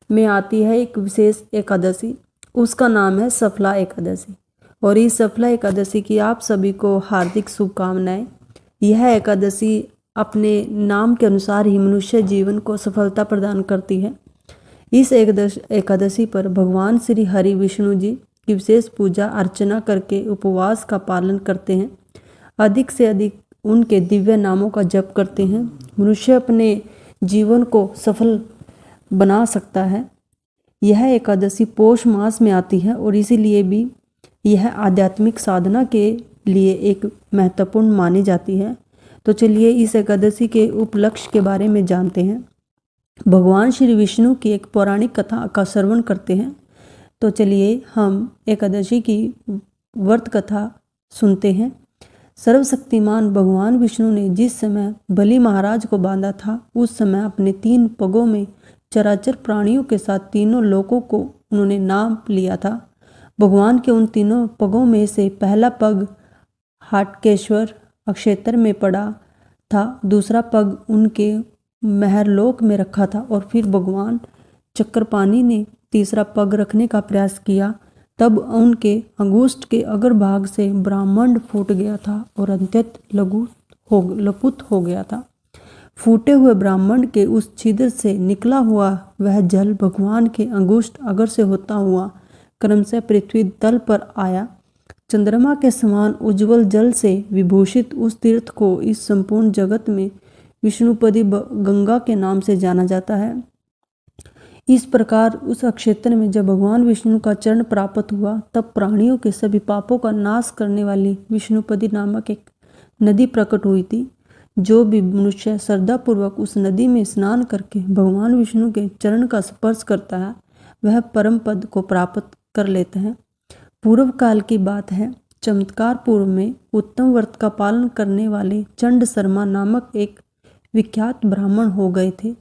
में आती है एक विशेष एकादशी, उसका नाम है सफला एकादशी। और इस सफला एकादशी की आप सभी को हार्दिक शुभकामनाएं। यह एकादशी अपने नाम के अनुसार ही मनुष्य जीवन को सफलता प्रदान करती है। इस एकादशी पर भगवान श्री हरि विष्णु जी की विशेष पूजा अर्चना करके उपवास का पालन करते हैं। अधिक से अधिक उनके दिव्य नामों का जप करते हैं। मनुष्य अपने जीवन को सफल बना सकता है। यह एकादशी पौष मास में आती है और इसीलिए भी यह आध्यात्मिक साधना के लिए एक महत्वपूर्ण मानी जाती है। तो चलिए इस एकादशी के उपलक्ष्य के बारे में जानते हैं। भगवान श्री विष्णु की एक पौराणिक कथा का श्रवण करते हैं। तो चलिए हम एकादशी की व्रत कथा सुनते हैं। सर्वशक्तिमान भगवान विष्णु ने जिस समय बलि महाराज को बांधा था, उस समय अपने 3 पगों में चराचर प्राणियों के साथ तीनों लोकों को उन्होंने नाप लिया था। भगवान के उन तीनों पगों में से पहला पग हाटकेश्वर क्षेत्र में पड़ा था, दूसरा पग उनके महरलोक में रखा था और फिर भगवान चक्रपाणी ने तीसरा पग रखने का प्रयास किया। तब उनके अंगुष्ठ के अग्रभाग से ब्रह्मांड फूट गया था और अत्यंत लपुत हो गया था। फूटे हुए ब्रह्मांड के उस छिद्र से निकला हुआ वह जल भगवान के अंगुष्ठ अग्र से होता हुआ क्रमशः पृथ्वी तल पर आया। चंद्रमा के समान उज्जवल जल से विभूषित उस तीर्थ को इस संपूर्ण जगत में विष्णुपदी गंगा के नाम से जाना जाता है। इस प्रकार उस क्षेत्र में जब भगवान विष्णु का चरण प्राप्त हुआ, तब प्राणियों के सभी पापों का नाश करने वाली विष्णुपदी नामक एक नदी प्रकट हुई थी। जो भी मनुष्य श्रद्धापूर्वक उस नदी में स्नान करके भगवान विष्णु के चरण का स्पर्श करता है, वह परम पद को प्राप्त कर लेते हैं। पूर्व काल की बात है। चमत्कार पूर्व में उत्तम व्रत का पालन करने वाले चंड शर्मा नामक एक विख्यात ब्राह्मण हो गए थे।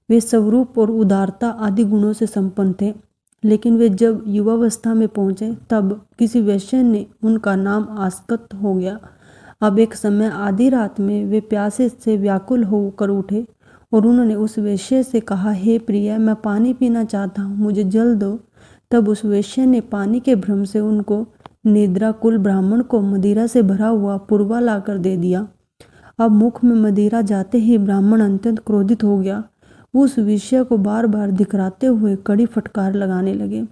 वे स्वरूप और उदारता आदि गुणों से संपन्न थे, लेकिन वे जब युवावस्था में पहुंचे तब किसी वैश्य ने उनका नाम आसक्त हो गया। अब एक समय आधी रात में वे प्यासे से व्याकुल होकर उठे और उन्होंने उस वैश्य से कहा, हे प्रिय, मैं पानी पीना चाहता हूँ, मुझे जल दो। तब उस वैश्य ने पानी के भ्रम से उनको निद्राकुल ब्राह्मण को मदिरा से भरा हुआ पुरवा लाकर दे दिया। अब मुख में मदिरा जाते ही ब्राह्मण अत्यंत क्रोधित हो गया। उस विषय को बार बार दिखराते हुए कड़ी फटकार लगाने लगे।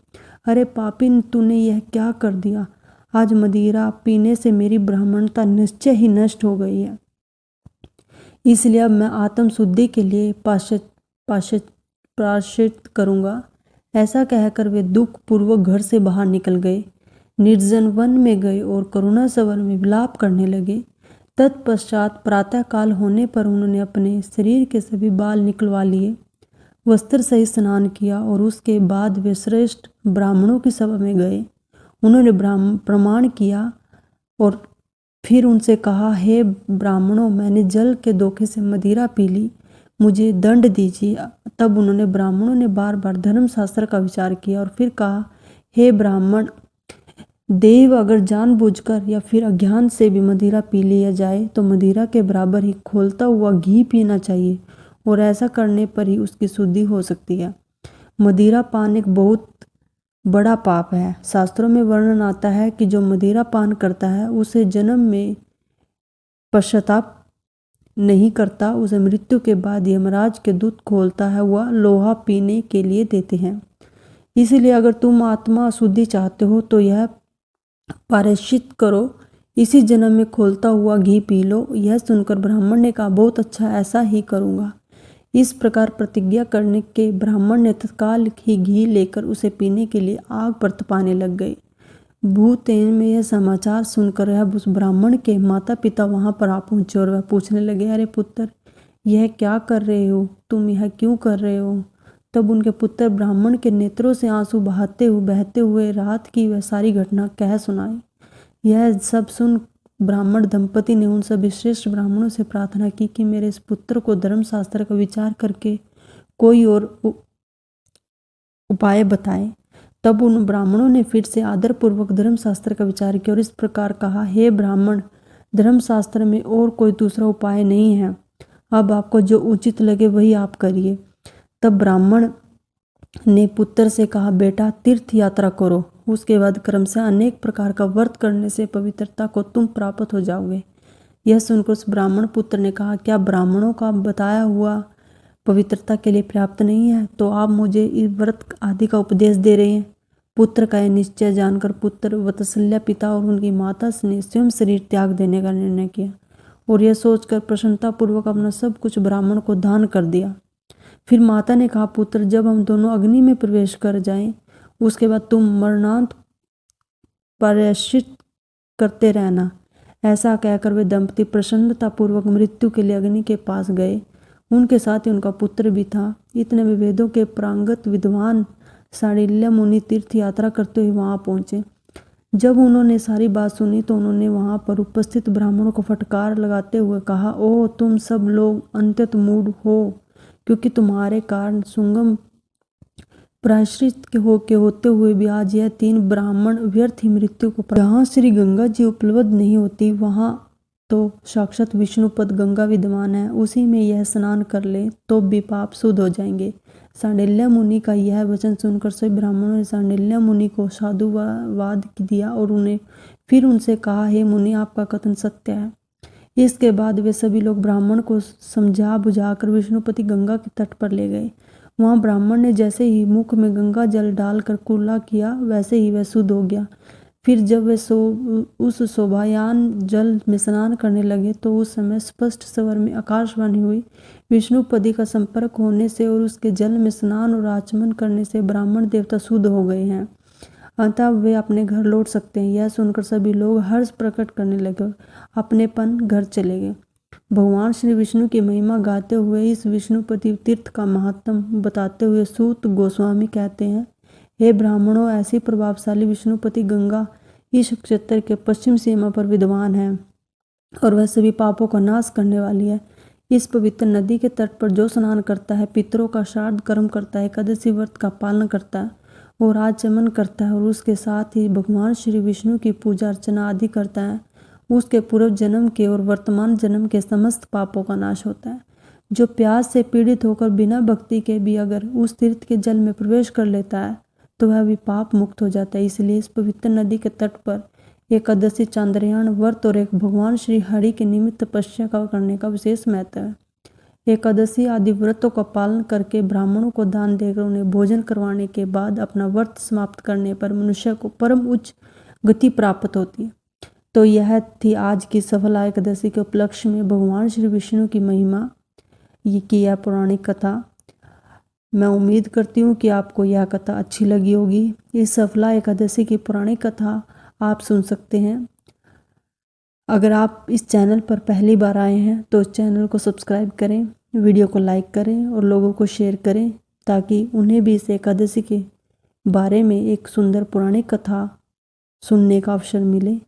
अरे पापी, तूने यह क्या कर दिया? आज मदिरा पीने से मेरी ब्राह्मणता निश्चय ही नष्ट हो गई है, इसलिए अब मैं आत्म शुद्धि के लिए प्रायश्चित करूंगा। ऐसा कहकर वे दुख पूर्वक घर से बाहर निकल गए, निर्जन वन में गए और करुणा सवर में विलाप करने लगे। तत्पश्चात प्रातः काल होने पर उन्होंने अपने शरीर के सभी बाल निकलवा लिए, वस्त्र सहित स्नान किया और उसके बाद वे श्रेष्ठ ब्राह्मणों की सभा में गए। उन्होंने प्रमाण किया और फिर उनसे कहा, हे ब्राह्मणों, मैंने जल के धोखे से मदिरा पी ली, मुझे दंड दीजिए। तब उन्होंने ब्राह्मणों ने बार बार धर्मशास्त्र का विचार किया और फिर कहा, हे ब्राह्मण, देव अगर जानबूझकर या फिर अज्ञान से भी मदिरा पी लिया जाए तो मदिरा के बराबर ही खौलता हुआ घी पीना चाहिए और ऐसा करने पर ही उसकी शुद्धि हो सकती है। मदिरा पान एक बहुत बड़ा पाप है। शास्त्रों में वर्णन आता है कि जो मदिरा पान करता है उसे जन्म में पश्चाताप नहीं करता, उसे मृत्यु के बाद यमराज के दूत खोलता है वह लोहा पीने के लिए देते हैं। इसलिए अगर तुम आत्मा शुद्धि चाहते हो तो यह प्रायश्चित करो, इसी जन्म में खोलता हुआ घी पी लो। यह सुनकर ब्राह्मण ने कहा, बहुत अच्छा, ऐसा ही करूँगा। इस प्रकार प्रतिज्ञा करने के ब्राह्मण ने तत्काल ही घी लेकर उसे पीने के लिए आग पर तपाने लग गए। भूतेन में यह समाचार सुनकर वह उस ब्राह्मण के माता पिता वहां पर आ पहुंचे और वह पूछने लगे, अरे पुत्र, यह क्या कर रहे हो? तुम यह क्यों कर रहे हो? तब उनके पुत्र ब्राह्मण के नेत्रों से आंसू बहते हुए रात की वह सारी घटना कह सुनाई। यह सब सुन ब्राह्मण दंपति ने उन सभी श्रेष्ठ ब्राह्मणों से प्रार्थना की कि मेरे इस पुत्र को धर्मशास्त्र का विचार करके कोई और उपाय बताएं। तब उन ब्राह्मणों ने फिर से आदरपूर्वक धर्मशास्त्र का विचार किया और इस प्रकार कहा, हे ब्राह्मण, धर्मशास्त्र में और कोई दूसरा उपाय नहीं है, अब आपको जो उचित लगे वही आप करिए। तब ब्राह्मण ने पुत्र से कहा, बेटा तीर्थ यात्रा करो, उसके बाद क्रमशः अनेक प्रकार का व्रत करने से पवित्रता को तुम प्राप्त हो जाओगे। यह सुनकर उस ब्राह्मण पुत्र ने कहा, क्या ब्राह्मणों का बताया हुआ पवित्रता के लिए पर्याप्त नहीं है, तो आप मुझे इस व्रत आदि का उपदेश दे रहे हैं। पुत्र का यह निश्चय जानकर पुत्र, वत्सल्य पिता और उनकी माता ने स्वयं शरीर त्याग देने का निर्णय किया और यह सोचकर प्रसन्नतापूर्वक अपना सब कुछ ब्राह्मण को दान कर दिया। फिर माता ने कहा, पुत्र जब हम दोनों अग्नि में प्रवेश कर जाएं, उसके बाद तुम मरणांत प्रायश्चित करते रहना। ऐसा कहकर वे दंपति प्रसन्नतापूर्वक मृत्यु के लिए अग्नि के पास गए। उनके साथ ही उनका पुत्र भी था। इतने में वेदों के प्रांगत विद्वान शांडिल्य मुनि तीर्थ यात्रा करते हुए वहां पहुंचे। जब उन्होंने सारी बात सुनी तो उन्होंने वहां पर उपस्थित ब्राह्मणों को फटकार लगाते हुए कहा, ओह तुम सब लोग अत्यंत मूढ़ हो, क्योंकि तुम्हारे कारण सुंगम प्रायश्चित के होते हुए भी आज यह 3 ब्राह्मण व्यर्थ ही मृत्यु को जहाँ श्री गंगा जी उपलब्ध नहीं होती वहाँ तो साक्षात विष्णुपद गंगा विद्यमान है, उसी में यह स्नान कर ले तो भी पाप शुद्ध हो जाएंगे। शांडिल्य मुनि का यह वचन सुनकर सभी ब्राह्मणों ने शांडिल्य मुनि को साधुवाद दिया और उन्हें फिर उनसे कहा, हे मुनि आपका कथन सत्य है। इसके बाद वे सभी लोग ब्राह्मण को समझा बुझाकर विष्णुपति गंगा के तट पर ले गए। वहां ब्राह्मण ने जैसे ही मुख में गंगा जल डालकर कुल्ला किया वैसे ही वह शुद्ध हो गया। फिर जब वे उस शोभायान जल में स्नान करने लगे तो उस समय स्पष्ट स्वर में आकाशवाणी हुई, विष्णुपति का संपर्क होने से और उसके जल में स्नान और आचमन करने से ब्राह्मण देवता शुद्ध हो गए हैं, अतः वे अपने घर लौट सकते हैं। यह सुनकर सभी लोग हर्ष प्रकट करने लगे, अपनेपन घर चले गए। भगवान श्री विष्णु की महिमा गाते हुए इस विष्णुपति तीर्थ का महात्म बताते हुए सूत गोस्वामी कहते हैं, हे ब्राह्मणों, ऐसी प्रभावशाली विष्णुपति गंगा इस क्षेत्र के पश्चिम सीमा पर विद्वान है और वह सभी पापों का नाश करने वाली है। इस पवित्र नदी के तट पर जो स्नान करता है, पितरों का श्राद्ध कर्म करता है, एकादशी व्रत का पालन करता है और आचमन करता है और उसके साथ ही भगवान श्री विष्णु की पूजा अर्चना आदि करता है, उसके पूर्व जन्म के और वर्तमान जन्म के समस्त पापों का नाश होता है। जो प्यास से पीड़ित होकर बिना भक्ति के भी अगर उस तीर्थ के जल में प्रवेश कर लेता है तो वह भी पाप मुक्त हो जाता है। इसलिए इस पवित्र नदी के तट पर एकादशी, चांद्रयान व्रत और एक भगवान श्री हरि के निमित्त तपस्या का करने का विशेष महत्व है। एकादशी आदि व्रतों का पालन करके ब्राह्मणों को दान देकर उन्हें भोजन करवाने के बाद अपना व्रत समाप्त करने पर मनुष्य को परम उच्च गति प्राप्त होती है। तो यह थी आज की सफला एकादशी के उपलक्ष्य में भगवान श्री विष्णु की महिमा की यह पौराणिक कथा। मैं उम्मीद करती हूँ कि आपको यह कथा अच्छी लगी होगी। इस सफला एकादशी की पौराणिक कथा आप सुन सकते हैं। अगर आप इस चैनल पर पहली बार आए हैं तो इस चैनल को सब्सक्राइब करें, वीडियो को लाइक करें और लोगों को शेयर करें ताकि उन्हें भी इस एकादशी के बारे में एक सुंदर पौराणिक कथा सुनने का अवसर मिले।